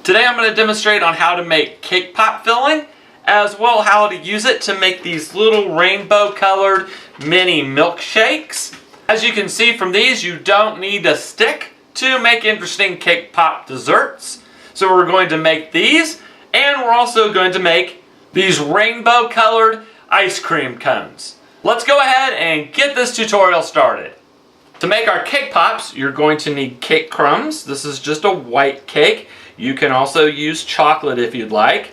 Today I'm going to demonstrate on how to make cake pop filling, as well how to use it to make these little rainbow colored mini milkshakes. As you can see from these, you don't need a stick to make interesting cake pop desserts. So we're going to make these, and we're also going to make these rainbow colored ice cream cones. Let's go ahead and get this tutorial started. To make our cake pops, you're going to need cake crumbs. This is just a white cake. You can also use chocolate if you'd like.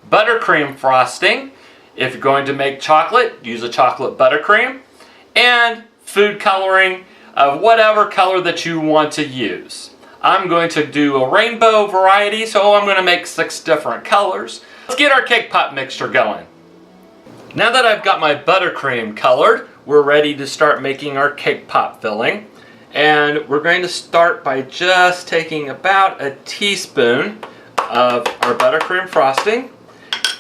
Buttercream frosting. If you're going to make chocolate, use a chocolate buttercream. And food coloring of whatever color that you want to use. I'm going to do a rainbow variety, so I'm going to make 6 different colors. Let's get our cake pop mixture going. Now that I've got my buttercream colored, we're ready to start making our cake pop filling. And we're going to start by just taking about a teaspoon of our buttercream frosting.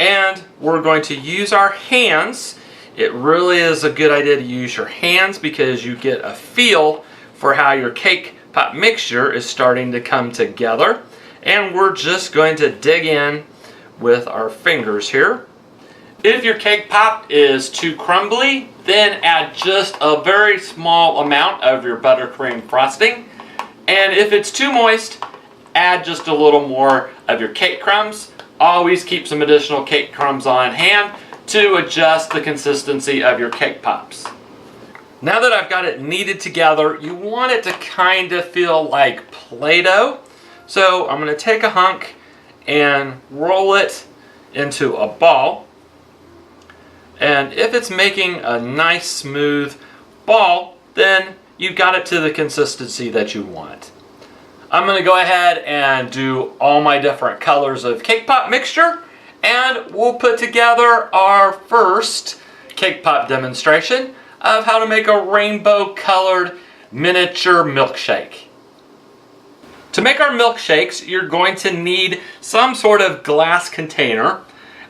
And we're going to use our hands. It really is a good idea to use your hands because you get a feel for how your cake pop mixture is starting to come together. And we're just going to dig in with our fingers here. If your cake pop is too crumbly, then add just a very small amount of your buttercream frosting. And if it's too moist, add just a little more of your cake crumbs. Always keep some additional cake crumbs on hand to adjust the consistency of your cake pops. Now that I've got it kneaded together, you want it to kind of feel like Play-Doh. So I'm going to take a hunk and roll it into a ball. And if it's making a nice smooth ball, then you got it to the consistency that you want. I'm going to go ahead and do all my different colors of cake pop mixture, and we'll put together our first cake pop demonstration of how to make a rainbow colored miniature milkshake. To make our milkshakes, you're going to need some sort of glass container.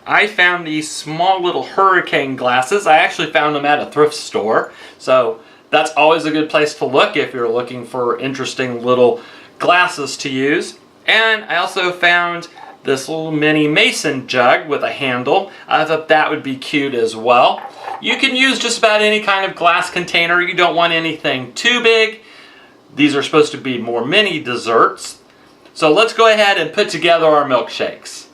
I found these small little hurricane glasses. I actually found them at a thrift store, so that's always a good place to look if you're looking for interesting little glasses to use. And I also found this little mini mason jug with a handle. I thought that would be cute as well. You can use just about any kind of glass container. You don't want anything too big. These are supposed to be more mini desserts. So let's go ahead and put together our milkshakes.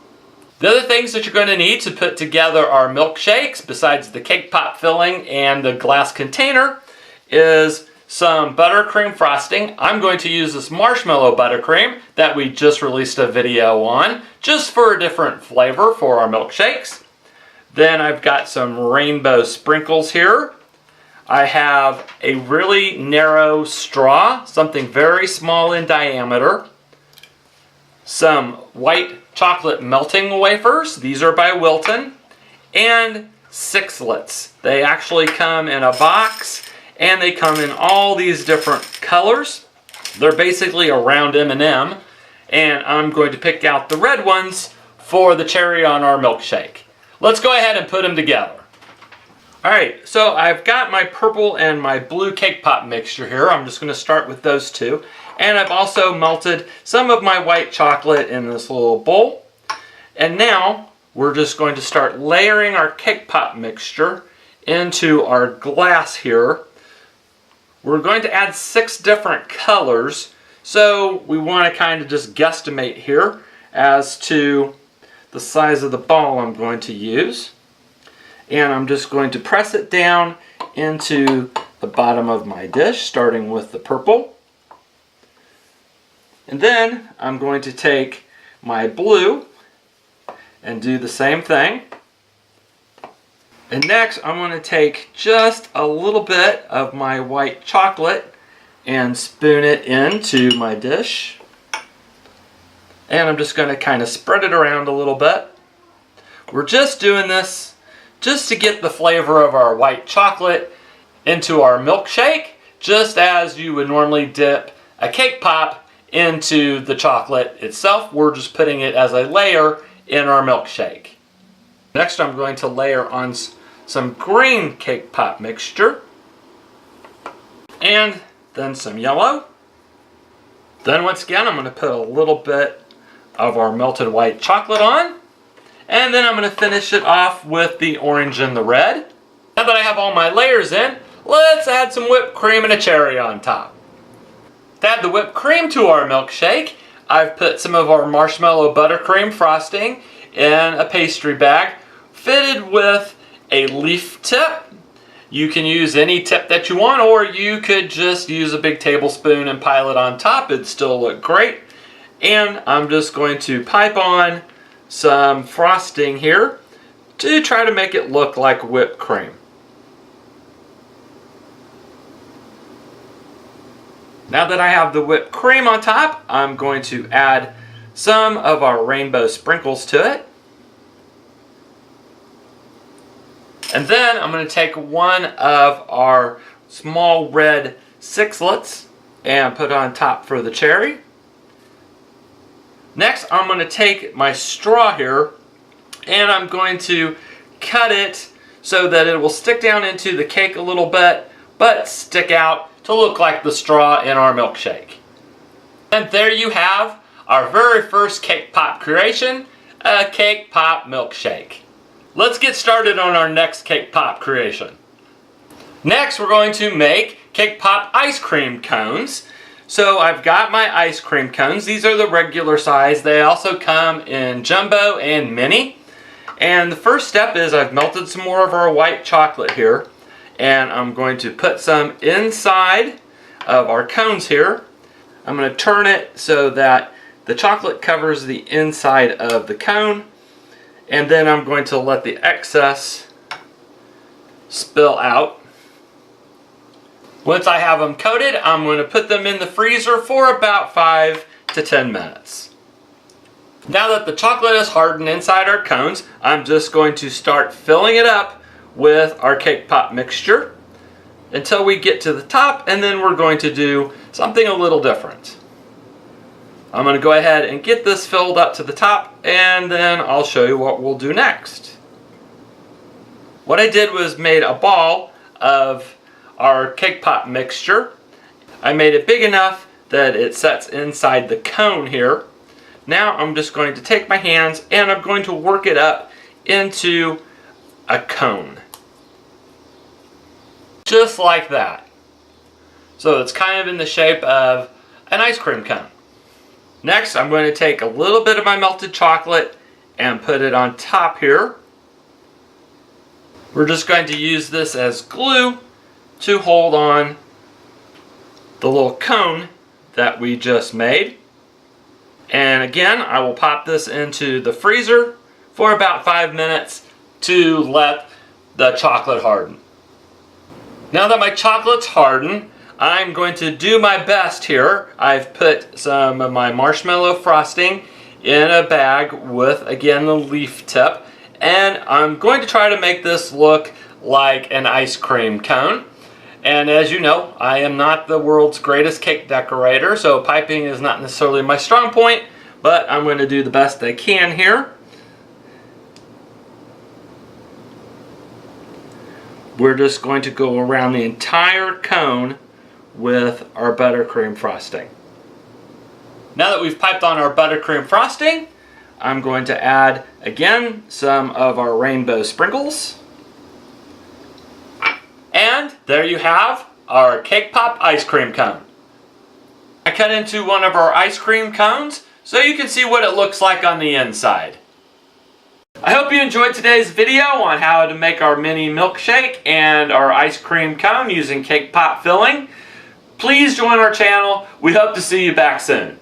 The other things that you're going to need to put together our milkshakes, besides the cake pop filling and the glass container, is some buttercream frosting. I'm going to use this marshmallow buttercream that we just released a video on, just for a different flavor for our milkshakes. Then I've got some rainbow sprinkles here. I have a really narrow straw, something very small in diameter. Some white chocolate melting wafers. These are by Wilton. And Sixlets. They actually come in a box, and they come in all these different colors. They're basically a round M&M, and I'm going to pick out the red ones for the cherry on our milkshake. Let's go ahead and put them together. Alright, so I've got my purple and my blue cake pop mixture here. I'm just going to start with those two. And I've also melted some of my white chocolate in this little bowl. And now we're just going to start layering our cake pop mixture into our glass here. We're going to add 6 different colors, so we want to kind of just guesstimate here as to the size of the ball I'm going to use. And I'm just going to press it down into the bottom of my dish, starting with the purple. And then I'm going to take my blue and do the same thing. And next I'm going to take just a little bit of my white chocolate and spoon it into my dish. And I'm just going to kind of spread it around a little bit. We're just doing this just to get the flavor of our white chocolate into our milkshake, just as you would normally dip a cake pop into the chocolate itself. We're just putting it as a layer in our milkshake. Next I'm going to layer on some green cake pop mixture, and then some yellow. Then once again I'm going to put a little bit of our melted white chocolate on. And then I'm going to finish it off with the orange and the red. Now that I have all my layers in, let's add some whipped cream and a cherry on top. To add the whipped cream to our milkshake, I've put some of our marshmallow buttercream frosting in a pastry bag fitted with a leaf tip. You can use any tip that you want, or you could just use a big tablespoon and pile it on top. It'd still look great. And I'm just going to pipe on some frosting here to try to make it look like whipped cream. Now that I have the whipped cream on top, I'm going to add some of our rainbow sprinkles to it. And then I'm going to take one of our small red Sixlets and put it on top for the cherry. Next, I'm going to take my straw here and I'm going to cut it so that it will stick down into the cake a little bit, but stick out to look like the straw in our milkshake. And there you have our very first cake pop creation, a cake pop milkshake. Let's get started on our next cake pop creation. Next, we're going to make cake pop ice cream cones. So I've got my ice cream cones. These are the regular size. They also come in jumbo and mini. And the first step is I've melted some more of our white chocolate here. And I'm going to put some inside of our cones here. I'm going to turn it so that the chocolate covers the inside of the cone. And then I'm going to let the excess spill out. Once I have them coated, I'm going to put them in the freezer for about 5 to 10 minutes. Now that the chocolate is hardened inside our cones, I'm just going to start filling it up with our cake pop mixture until we get to the top, and then we're going to do something a little different. I'm going to go ahead and get this filled up to the top, and then I'll show you what we'll do next. What I did was made a ball of our cake pop mixture. I made it big enough that it sets inside the cone here. Now I'm just going to take my hands and I'm going to work it up into a cone. Just like that. So it's kind of in the shape of an ice cream cone. Next, I'm going to take a little bit of my melted chocolate and put it on top here. We're just going to use this as glue to hold on the little cone that we just made. And again, I will pop this into the freezer for about 5 minutes to let the chocolate harden. Now that my chocolate's hardened, I'm going to do my best here. I've put some of my marshmallow frosting in a bag with, again, the leaf tip. And I'm going to try to make this look like an ice cream cone. And as you know, I am not the world's greatest cake decorator, so piping is not necessarily my strong point, but I'm going to do the best I can here. We're just going to go around the entire cone with our buttercream frosting. Now that we've piped on our buttercream frosting, I'm going to add again some of our rainbow sprinkles. And there you have our cake pop ice cream cone. I cut into one of our ice cream cones so you can see what it looks like on the inside. I hope you enjoyed today's video on how to make our mini milkshake and our ice cream cone using cake pop filling. Please join our channel. We hope to see you back soon.